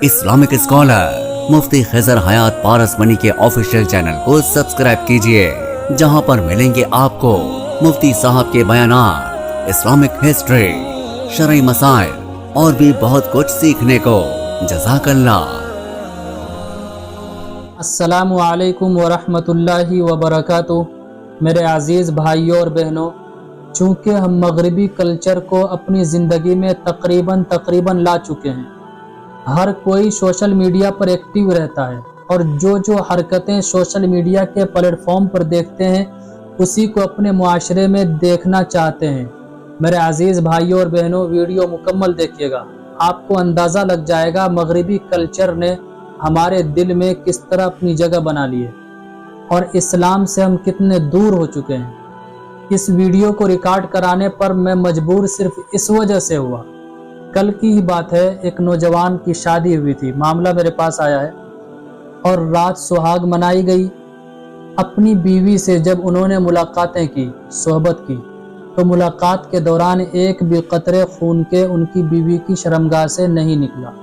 Islamic scholar मुफ्ती खिजर हयात पारसमनी के official channel को subscribe कीजिए, जहां पर मिलेंगे आपको मुफ्ती साहब के बयानात, इस्लामिक हिस्ट्री, शरई मसाइल और भी बहुत कुछ सीखने को। जज़ाकल्लाह। अस्सलामु अलैकुम वरहमतुल्लाहि वबरकातुह। मेरे अजीज़ भाइयों और बहनों, चूँकि हम मगरिबी कल्चर को अपनी ज़िंदगी में तकरीबन ला चुके हैं, हर कोई सोशल मीडिया पर एक्टिव रहता है और जो हरकतें सोशल मीडिया के प्लेटफॉर्म पर देखते हैं उसी को अपने मुआशरे में देखना चाहते हैं। मेरे अजीज़ भाइयों और बहनों, वीडियो मुकम्मल देखिएगा, आपको अंदाज़ा लग जाएगा मगरिबी कल्चर ने हमारे दिल में किस तरह अपनी जगह बना ली है और इस्लाम से हम कितने दूर हो चुके हैं। इस वीडियो को रिकॉर्ड कराने पर मैं मजबूर सिर्फ इस वजह से हुआ। कल की ही बात है, एक नौजवान की शादी हुई थी, मामला मेरे पास आया है और रात सुहाग मनाई गई। अपनी बीवी से जब उन्होंने मुलाकातें की, सोहबत की, तो मुलाकात के दौरान एक भी कतरे खून के उनकी बीवी की शर्मगाह से नहीं निकला,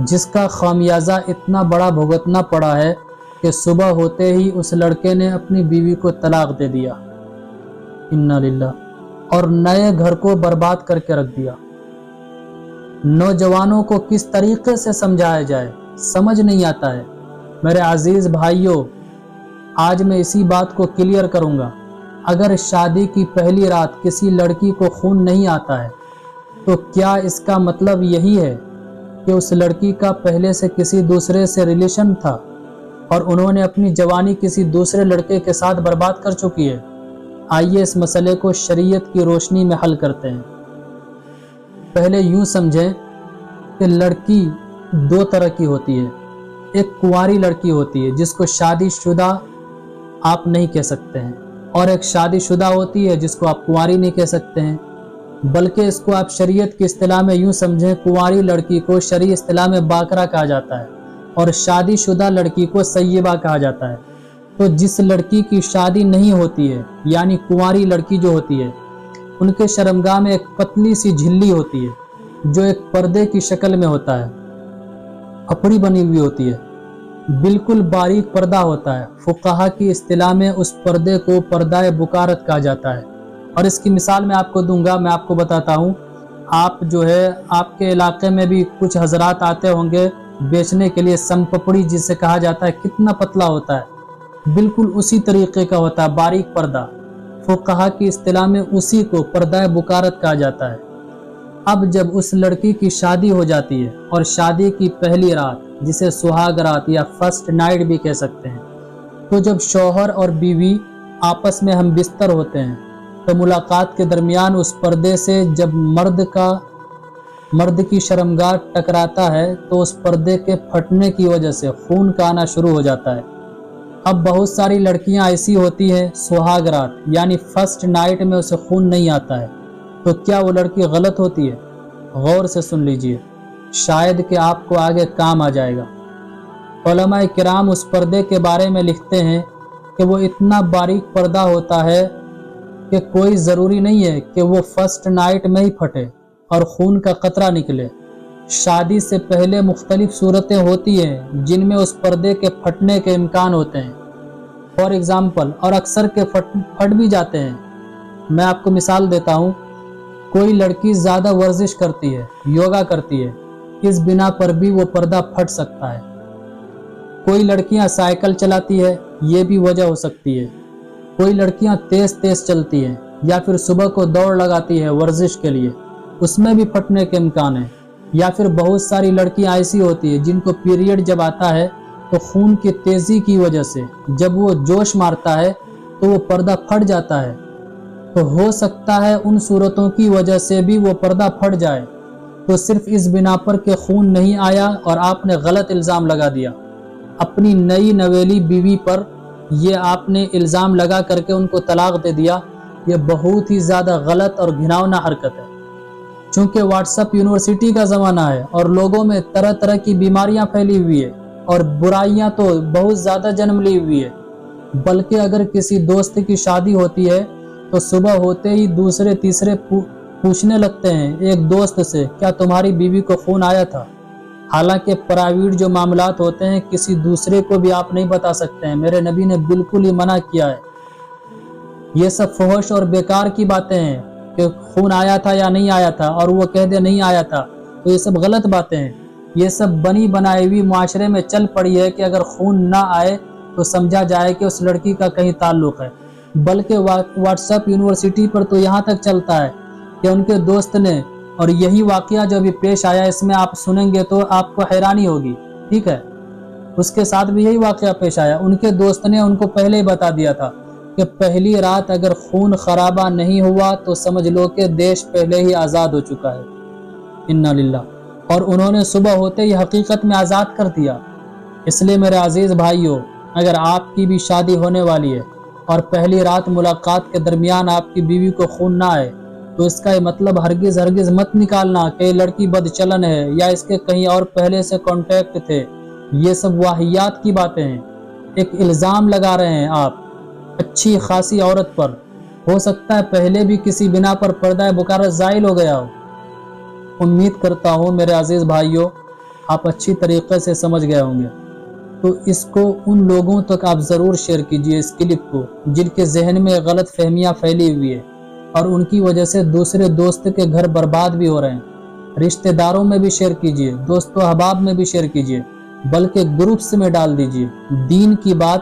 जिसका खामियाजा इतना बड़ा भुगतना पड़ा है कि सुबह होते ही उस लड़के ने अपनी बीवी को तलाक दे दिया, इन्ना लिल्लाह, और नए घर को बर्बाद करके रख दिया। नौजवानों को किस तरीके से समझाया जाए, समझ नहीं आता है। मेरे अजीज़ भाइयों, आज मैं इसी बात को क्लियर करूंगा। अगर शादी की पहली रात किसी लड़की को खून नहीं आता है तो क्या इसका मतलब यही है कि उस लड़की का पहले से किसी दूसरे से रिलेशन था और उन्होंने अपनी जवानी किसी दूसरे लड़के के साथ बर्बाद कर चुकी है? आइए इस मसले को शरीयत की रोशनी में हल करते हैं। पहले यूं समझें कि लड़की दो तरह की होती है। एक कुंवारी लड़की होती है जिसको शादीशुदा आप नहीं कह सकते हैं, और एक शादीशुदा होती है जिसको आप कुंवारी नहीं कह सकते हैं, बल्कि इसको आप शरीयत की इस्तिलाह में यूं समझें, कुंवारी लड़की को शरई इस्तिलाह में बाकरा कहा जाता है और शादीशुदा लड़की को सय्यबा कहा जाता है। तो जिस लड़की की शादी नहीं होती है, यानी कुंवारी लड़की जो होती है, उनके शर्मगाह में एक पतली सी झिल्ली होती है जो एक पर्दे की शक्ल में होता है, अपड़ी बनी हुई होती है, बिल्कुल बारीक पर्दा होता है। फुक़हा की इस्तिलाह में उस पर्दे को पर्दाए बुकारत कहा जाता है। और इसकी मिसाल मैं आपको दूंगा, मैं आपको बताता हूँ। आप जो है, आपके इलाके में भी कुछ हजरात आते होंगे बेचने के लिए, संपपड़ी जिसे कहा जाता है, कितना पतला होता है, बिल्कुल उसी तरीके का होता है, बारीक पर्दा। फुक़हा की इस्तिलाह में उसी को पर्दाए बुकारत कहा जाता है। अब जब उस लड़की की शादी हो जाती है और शादी की पहली रात, जिसे सुहाग रात या फर्स्ट नाइट भी कह सकते हैं, तो जब शौहर और बीवी आपस में हम बिस्तर होते हैं तो मुलाकात के दरमियान उस पर्दे से जब मर्द की शर्मगाह टकराता है तो उस पर्दे के फटने की वजह से खून का आना शुरू हो जाता है। अब बहुत सारी लड़कियां ऐसी होती हैं, सुहाग रात यानी फर्स्ट नाइट में उसे खून नहीं आता है, तो क्या वो लड़की गलत होती है? गौर से सुन लीजिए, शायद कि आपको आगे काम आ जाएगा। उलमाए किराम उस पर्दे के बारे में लिखते हैं कि वो इतना बारीक पर्दा होता है कि कोई ज़रूरी नहीं है कि वो फर्स्ट नाइट में ही फटे और खून का कतरा निकले। शादी से पहले मुख्तलिफ सूरतें होती हैं जिनमें उस पर्दे के फटने के इम्कान होते हैं, फॉर एग्ज़ाम्पल, और अक्सर के फट भी जाते हैं। मैं आपको मिसाल देता हूँ। कोई लड़की ज़्यादा वर्जिश करती है, योगा करती है, इस बिना पर भी वो पर्दा फट सकता है। कोई लड़कियां साइकिल चलाती है, ये भी वजह हो सकती है। कोई लड़कियां तेज़ चलती हैं या फिर सुबह को दौड़ लगाती है वर्जिश के लिए, उसमें भी फटने के इम्कान है। या फिर बहुत सारी लड़कियां ऐसी होती है जिनको पीरियड जब आता है तो खून की तेज़ी की वजह से जब वो जोश मारता है तो वो पर्दा फट जाता है। तो हो सकता है उन सूरतों की वजह से भी वो पर्दा फट जाए। तो सिर्फ इस बिना पर कि खून नहीं आया और आपने गलत इल्ज़ाम लगा दिया अपनी नई नवेली बीवी पर, ये आपने इल्ज़ाम लगा करके उनको तलाक दे दिया, ये बहुत ही ज़्यादा गलत और घिनौना हरकत है। चूँकि व्हाट्सएप यूनिवर्सिटी का ज़माना है और लोगों में तरह तरह की बीमारियाँ फैली हुई है और बुराइयाँ तो बहुत ज़्यादा जन्म ली हुई है। बल्कि अगर किसी दोस्त की शादी होती है तो सुबह होते ही दूसरे तीसरे पूछने लगते हैं एक दोस्त से, क्या तुम्हारी बीवी को खून आया था? حالانکہ پرائیویٹ جو معاملات ہوتے ہیں کسی دوسرے کو بھی آپ نہیں بتا سکتے ہیں، میرے نبی نے بالکل ہی منع کیا ہے۔ یہ سب فحش اور بیکار کی باتیں ہیں کہ خون آیا تھا یا نہیں آیا تھا اور وہ کہہ دے نہیں آیا تھا، تو یہ سب غلط باتیں ہیں۔ یہ سب بنی بنائی ہوئی معاشرے میں چل پڑی ہے کہ اگر خون نہ آئے تو سمجھا جائے کہ اس لڑکی کا کہیں تعلق ہے، بلکہ واٹس ایپ یونیورسٹی پر تو یہاں تک چلتا ہے کہ ان کے دوست نے، اور یہی واقعہ جو ابھی پیش آیا اس میں آپ سنیں گے تو آپ کو حیرانی ہوگی، ٹھیک ہے، اس کے ساتھ بھی یہی واقعہ پیش آیا۔ ان کے دوست نے ان کو پہلے ہی بتا دیا تھا کہ پہلی رات اگر خون خرابہ نہیں ہوا تو سمجھ لو کہ دیش پہلے ہی آزاد ہو چکا ہے، انا للہ، اور انہوں نے صبح ہوتے ہی حقیقت میں آزاد کر دیا۔ اس لیے میرے عزیز بھائیوں، اگر آپ کی بھی شادی ہونے والی ہے اور پہلی رات ملاقات کے درمیان آپ کی بیوی کو خون نہ آئے تو اس کا یہ مطلب ہرگز مت نکالنا کہ یہ لڑکی بد چلن ہے یا اس کے کہیں اور پہلے سے کانٹیکٹ تھے۔ یہ سب واہیات کی باتیں ہیں، ایک الزام لگا رہے ہیں آپ اچھی خاصی عورت پر، ہو سکتا ہے پہلے بھی کسی بنا پر پردہ بکارت زائل ہو گیا ہو۔ امید کرتا ہوں میرے عزیز بھائیوں آپ اچھی طریقے سے سمجھ گئے ہوں گے، تو اس کو ان لوگوں تک آپ ضرور شیئر کیجئے اس کلپ کو جن کے ذہن میں غلط فہمیاں پھیلی ہوئی ہے اور ان کی وجہ سے دوسرے دوست کے گھر برباد بھی ہو رہے ہیں۔ رشتہ داروں میں بھی شیئر کیجئے، دوست و احباب میں بھی شیئر کیجئے، بلکہ گروپس میں ڈال دیجئے۔ دین کی بات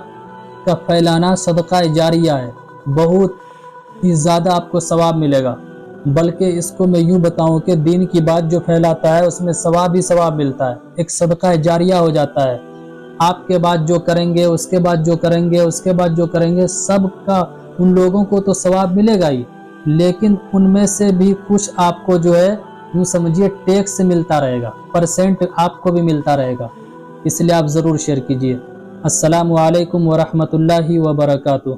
کا پھیلانا صدقہ جاریہ ہے، بہت ہی زیادہ آپ کو ثواب ملے گا۔ بلکہ اس کو میں یوں بتاؤں کہ دین کی بات جو پھیلاتا ہے اس میں ثواب ہی ثواب ملتا ہے، ایک صدقہ جاریہ ہو جاتا ہے۔ آپ کے بعد جو کریں گے، اس کے بعد جو کریں گے، اس کے بعد جو کریں گے، سب کا ان لوگوں کو تو ثواب ملے گا ہی، لیکن ان میں سے بھی کچھ آپ کو جو ہے یوں سمجھیے ٹیکس سے ملتا رہے گا، پرسنٹ آپ کو بھی ملتا رہے گا۔ اس لیے آپ ضرور شیئر کیجئے۔ السلام علیکم ورحمۃ اللہ وبرکاتہ۔